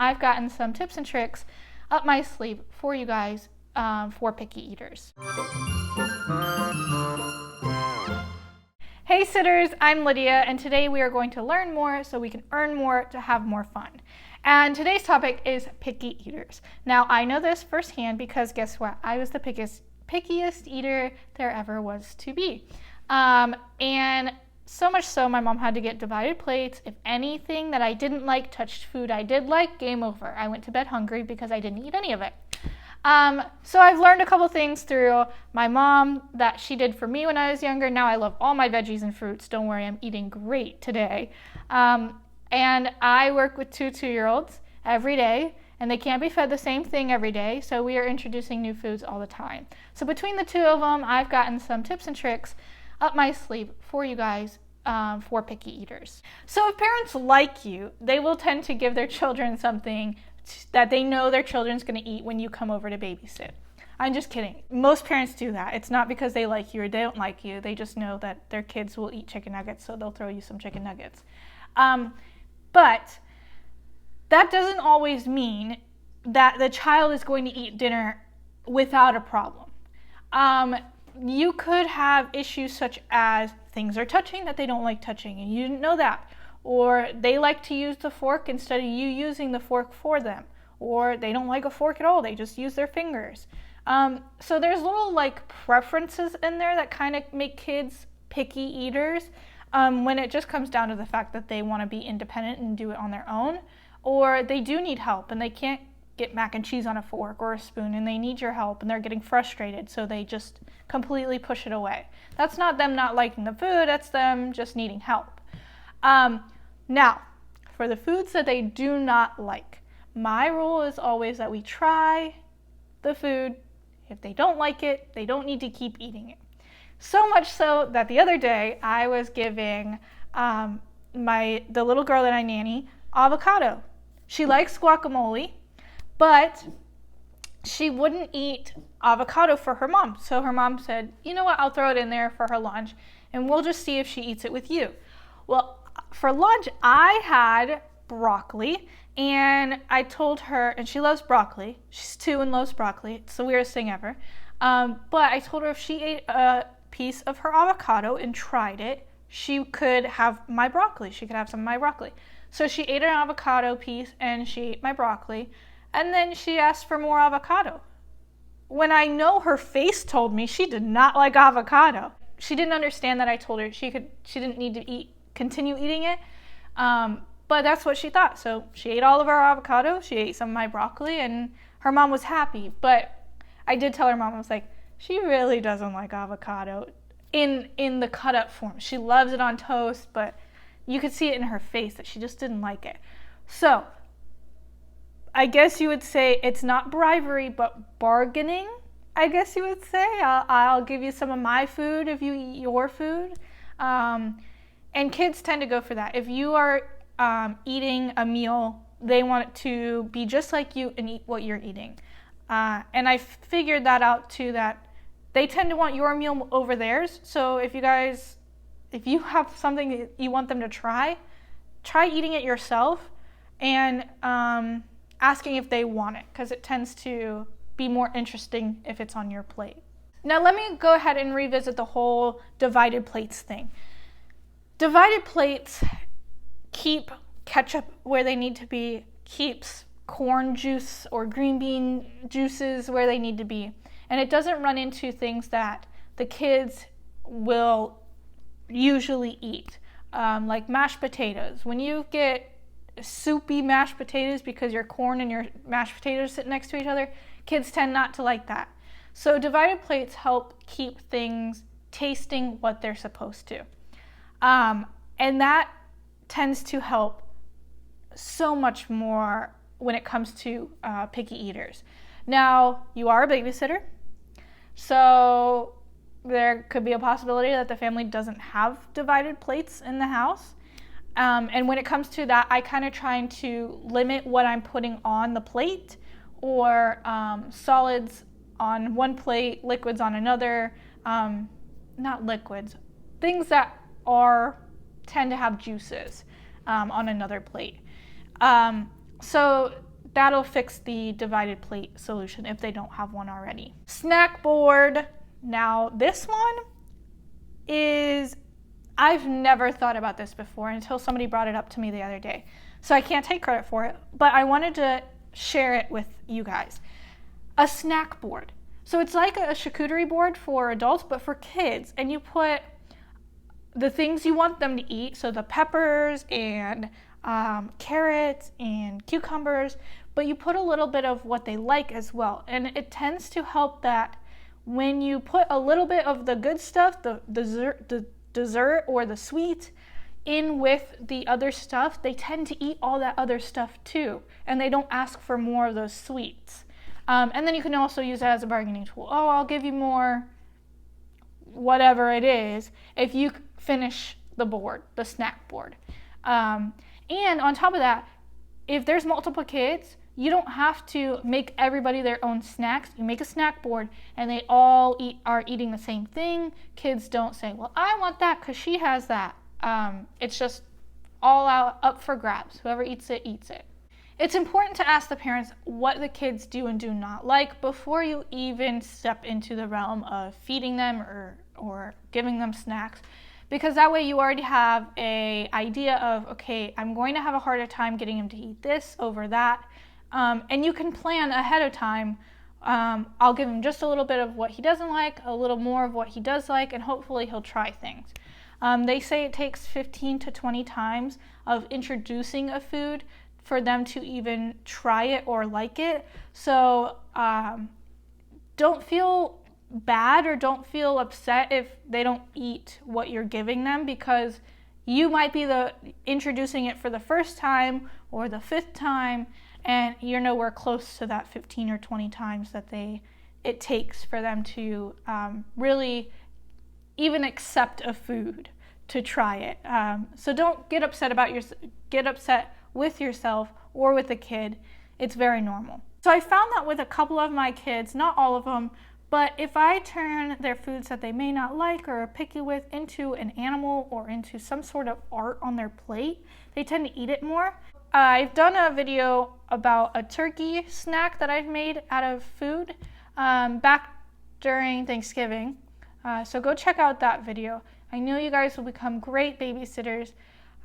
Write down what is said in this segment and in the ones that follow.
I've gotten some tips and tricks up my sleeve for you guys for picky eaters. Hey sitters, I'm Lydia, and today we are going to learn more so we can earn more to have more fun. And today's topic is picky eaters. Now, I know this firsthand because guess what? I was the pickiest eater there ever was to be. And so much so, my mom had to get divided plates. If anything that I didn't like touched food I did like, game over. I went to bed hungry because I didn't eat any of it. So I've learned a couple things through my mom that she did for me when I was younger. Now I love all my veggies and fruits. Don't worry, I'm eating great today. And I work with two 2-year-olds every day, and they can't be fed the same thing every day, so we are introducing new foods all the time. So between the two of them, I've gotten some tips and tricks up my sleeve for you guys for picky eaters. So if parents like you, they will tend to give their children something that they know their children's going to eat when you come over to babysit. I'm just kidding. Most parents do that. It's not because they like you or they don't like you. They just know that their kids will eat chicken nuggets, so they'll throw you some chicken nuggets. But that doesn't always mean that the child is going to eat dinner without a problem. You could have issues such as things are touching that they don't like touching, and you didn't know that. Or they like to use the fork instead of you using the fork for them. Or they don't like a fork at all, they just use their fingers. So there's little preferences in there that kind of make kids picky eaters when it just comes down to the fact that they want to be independent and do it on their own. Or they do need help and they can't get mac and cheese on a fork or a spoon and they need your help and they're getting frustrated, so they just completely push it away. That's not them not liking the food, that's them just needing help. Now, for the foods that they do not like, my rule is always that we try the food. If they don't like it, they don't need to keep eating it. So much so that the other day I was giving the little girl that I nanny avocado. She likes guacamole, but she wouldn't eat avocado for her mom. So her mom said, you know what, I'll throw it in there for her lunch and we'll just see if she eats it with you. Well, for lunch, I had broccoli, and I told her, and she loves broccoli. She's 2 and loves broccoli. It's the weirdest thing ever. But I told her if she ate a piece of her avocado and tried it, she could have my broccoli. She could have some of my broccoli. So she ate an avocado piece, and she ate my broccoli, and then she asked for more avocado. When I know her face told me she did not like avocado. She didn't understand that I told her she didn't need to continue eating it, but that's what she thought. So she ate all of our avocado, she ate some of my broccoli, and her mom was happy. But I did tell her mom, I was like, she really doesn't like avocado in the cut up form. She loves it on toast, but you could see it in her face that she just didn't like it. So I guess you would say it's not bribery, but bargaining, I guess you would say. I'll give you some of my food if you eat your food. And kids tend to go for that. If you are eating a meal, they want it to be just like you and eat what you're eating. And I figured that out too, that they tend to want your meal over theirs. So if you have something that you want them to try eating it yourself and asking if they want it, because it tends to be more interesting if it's on your plate. Now let me go ahead and revisit the whole divided plates thing. Divided plates keep ketchup where they need to be, keeps corn juice or green bean juices where they need to be, and it doesn't run into things that the kids will usually eat, like mashed potatoes. When you get soupy mashed potatoes because your corn and your mashed potatoes sit next to each other, kids tend not to like that. So divided plates help keep things tasting what they're supposed to. And that tends to help so much more when it comes to picky eaters. Now, you are a babysitter, so there could be a possibility that the family doesn't have divided plates in the house. And when it comes to that, I kind of trying to limit what I'm putting on the plate, or solids on one plate, liquids on another. Not liquids, things that tend to have juices on another plate. So that'll fix the divided plate solution if they don't have one already. Snack board. Now this one is, I've never thought about this before until somebody brought it up to me the other day. So I can't take credit for it, but I wanted to share it with you guys. A snack board. So it's like a charcuterie board for adults, but for kids. And you put the things you want them to eat, so the peppers and carrots and cucumbers, but you put a little bit of what they like as well. And it tends to help that when you put a little bit of the good stuff, the dessert or the sweet, in with the other stuff, they tend to eat all that other stuff too, and they don't ask for more of those sweets. And then you can also use that as a bargaining tool. Oh, I'll give you more, whatever it is, if you finish the board, the snack board. And on top of that, if there's multiple kids, you don't have to make everybody their own snacks. You make a snack board and they all are eating the same thing. Kids don't say, well, I want that because she has that. It's just all out up for grabs. Whoever eats it, eats it. It's important to ask the parents what the kids do and do not like before you even step into the realm of feeding them or giving them snacks, because that way you already have an idea of, okay, I'm going to have a harder time getting him to eat this over that, and you can plan ahead of time. I'll give him just a little bit of what he doesn't like, a little more of what he does like, and hopefully he'll try things. They say it takes 15 to 20 times of introducing a food for them to even try it or like it. So don't feel bad or don't feel upset if they don't eat what you're giving them, because you might be introducing it for the first time or the 5th time, and you're nowhere close to that 15 or 20 times that it takes for them to really even accept a food, to try it. So don't get upset with yourself or with a kid. It's very normal. So I found that with a couple of my kids, not all of them, but if I turn their foods that they may not like or are picky with into an animal or into some sort of art on their plate, they tend to eat it more. I've done a video about a turkey snack that I've made out of food back during Thanksgiving. So go check out that video. I know you guys will become great babysitters.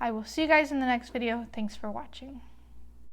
I will see you guys in the next video. Thanks for watching.